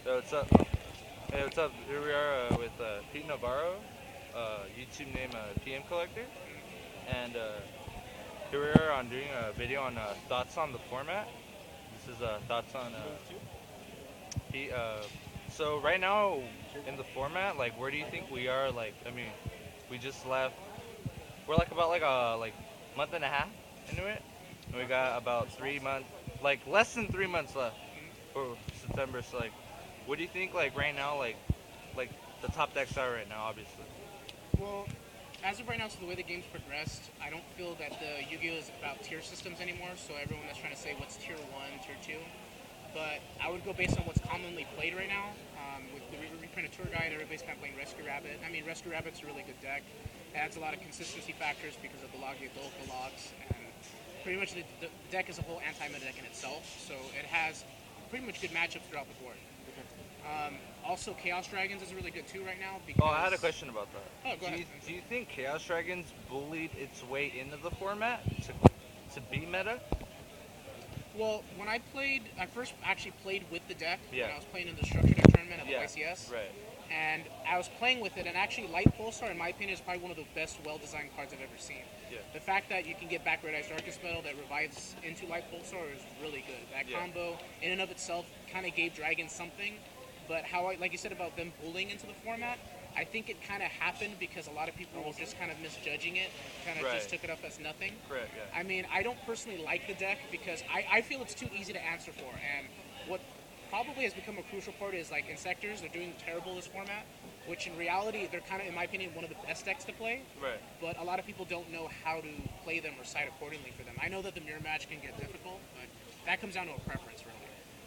Yo, what's up? Hey, what's up? Here we are with Pete Navarro, YouTube name PNCOLLECTOR, and here we are on doing a video on thoughts on the format. This is thoughts on Pete. So right now in the format, like, where do you think we are? Like, I mean, we just left. We're like about like a month and a half into it, and we got about 3 months, like less than 3 months left for September. So like, what do you think? Like right now, like the top decks are right now, obviously. Well, as of right now, so the way the game's progressed, I don't feel that the Yu-Gi-Oh is about tier systems anymore. So everyone that's trying to say what's tier one, tier two, but I would go based on what's commonly played right now. With the reprinted tour guide, everybody's kind of playing Rescue Rabbit. I mean, Rescue Rabbit's a really good deck. It adds a lot of consistency factors because of the logs, and pretty much the deck is a whole anti-meta deck in itself. So it has pretty much good matchups throughout the board. Also, Chaos Dragons is really good too right now because. Oh, I had a question about that. Oh, go Do ahead. you think Chaos Dragons bullied its way into the format to be meta? Well, when I first actually played with the deck Yeah. when I was playing in the structure deck tournament at the Yeah. YCS. Right. And I was playing with it, and actually, Light Pulsar, in my opinion, is probably one of the best, well-designed cards I've ever seen. Yeah. The fact that you can get back Red Eyes Darkest Metal that revives into Light Pulsar is really good. That Yeah. combo, in and of itself, kind of gave Dragons something. But like you said about them bullying into the format, I think it kind of happened because a lot of people were just kind of misjudging it, kind of Right. just took it up as nothing. Correct. Yeah. I mean, I don't personally like the deck because I feel it's too easy to answer for. And what probably has become a crucial part is like Insectors, they're doing terrible this format, which in reality, they're kind of, in my opinion, one of the best decks to play. Right. But a lot of people don't know how to play them or side accordingly for them. I know that the mirror match can get difficult, but that comes down to a preference, really.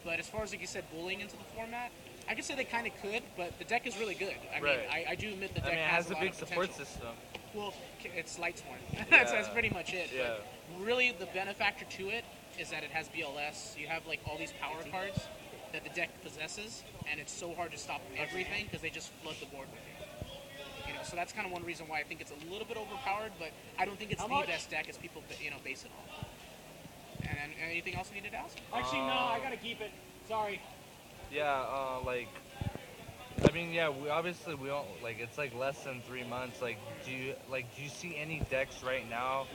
But as far as, like you said, bullying into the format, I could say they kind of could, but the deck is really good. I mean, Right. I do admit the I deck mean, it has has a a lot big of support potential. system. Well, it's Lightsworn. Yeah. That's pretty much it. Yeah. But really, the benefactor to it is that it has BLS. You have like all these power cards that the deck possesses, and it's so hard to stop everything because they just flood the board with you. So that's kind of one reason why I think it's a little bit overpowered, but I don't think it's the best deck as people base it on. And anything else you needed to ask? Actually, no, I gotta keep it. Sorry. Yeah. Like. I mean, yeah. We don't like. It's like less than 3 months. Like, do you see any decks right now,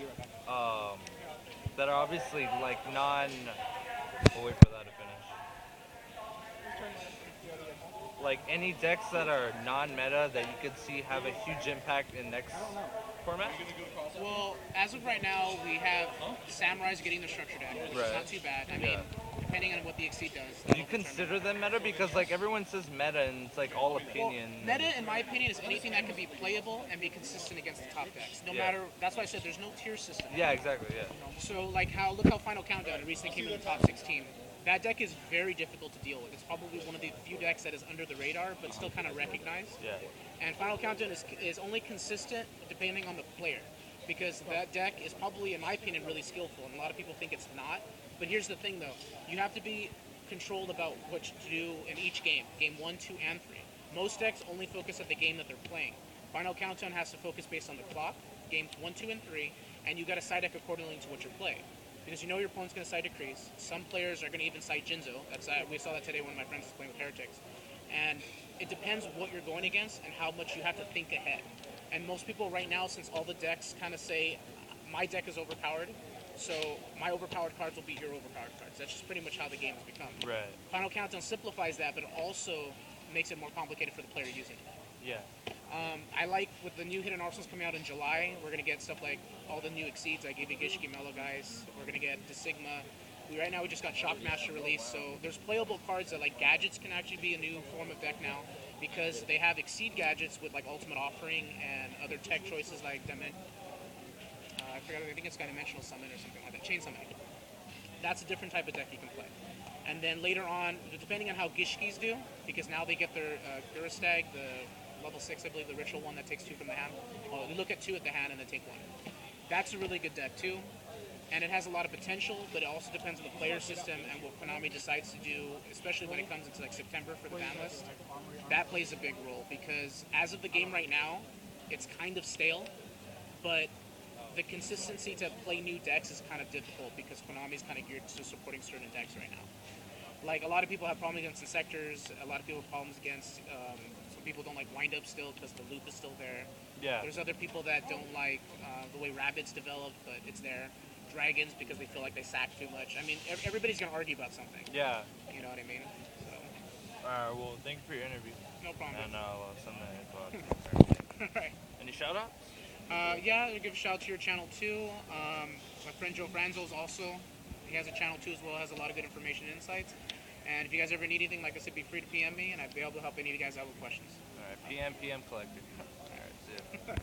that are obviously like non? We'll wait for that to finish. Like any decks that are non-meta that you could see have a huge impact in next format. Well, as of right now, we have Samurais getting the structure deck, which is Right. not too bad. I mean, Yeah. depending on what the Exceed does. Do you consider them meta? Because like everyone says meta and it's like all opinion. Well, meta, in my opinion, is anything that can be playable and be consistent against the top decks. No Yeah. matter. That's why I said there's no tier system. Yeah, exactly. Yeah. So, look how Final Countdown recently came in the top 16. That deck is very difficult to deal with. It's probably one of the few decks that is under the radar, but still kind of recognized. Yeah. And Final Countdown is only consistent depending on the player, because that deck is probably, in my opinion, really skillful, and a lot of people think it's not. But here's the thing, though: you have to be controlled about what you do in each game 1, 2, and 3. Most decks only focus at the game that they're playing. Final Countdown has to focus based on the clock, games 1, 2, and 3, and you got to side deck accordingly to what you're playing. Because you know your opponent's going to side decrease. Some players are going to even side Jinzo. We saw that today when my friends was playing with Heretics. And it depends what you're going against and how much you have to think ahead. And most people right now, since all the decks kind of say, my deck is overpowered, so my overpowered cards will be your overpowered cards. That's just pretty much how the game has become. Right. Final Countdown simplifies that, but it also makes it more complicated for the player using it. Yeah. I like with the new hidden arsenals coming out in July, we're gonna get stuff like all the new exceeds. I gave you Gishki Mellow guys. We're gonna get the Sigma. Right now we just got Shockmaster released, so there's playable cards that like gadgets can actually be a new form of deck now because they have exceed gadgets with like Ultimate Offering and other tech choices like I think it's got Dimensional Summon or something like that. Chain Summoning. That's a different type of deck you can play. And then later on, depending on how Gishkis do, because now they get their Gurustag, the level 6, I believe, the ritual one that takes 2 from the hand. Well, you look at 2 at the hand and then take 1. That's a really good deck too, and it has a lot of potential, but it also depends on the player system and what Konami decides to do, especially when it comes into like September for the ban list. That plays a big role because as of the game right now, it's kind of stale, but the consistency to play new decks is kind of difficult because Konami's kind of geared to supporting certain decks right now. Like a lot of people have problems against insectors. A lot of people have problems against. Some people don't like wind-up still because the loop is still there. Yeah. There's other people that don't like the way rabbits develop, but it's there. Dragons because they feel like they sack too much. I mean, everybody's gonna argue about something. Yeah. You know what I mean? So, Alright, well, thank you for your interview. no problem. And I'll send the info out to you. Right. Any shout outs? Yeah, I'll give a shout out to your channel too. My friend Joe Franzo's also. He has a channel too as well. Has a lot of good information and insights. And if you guys ever need anything, like I said, be free to PM me, and I'd be able to help any of you guys out with questions. Alright, PM Collector. Alright, see ya.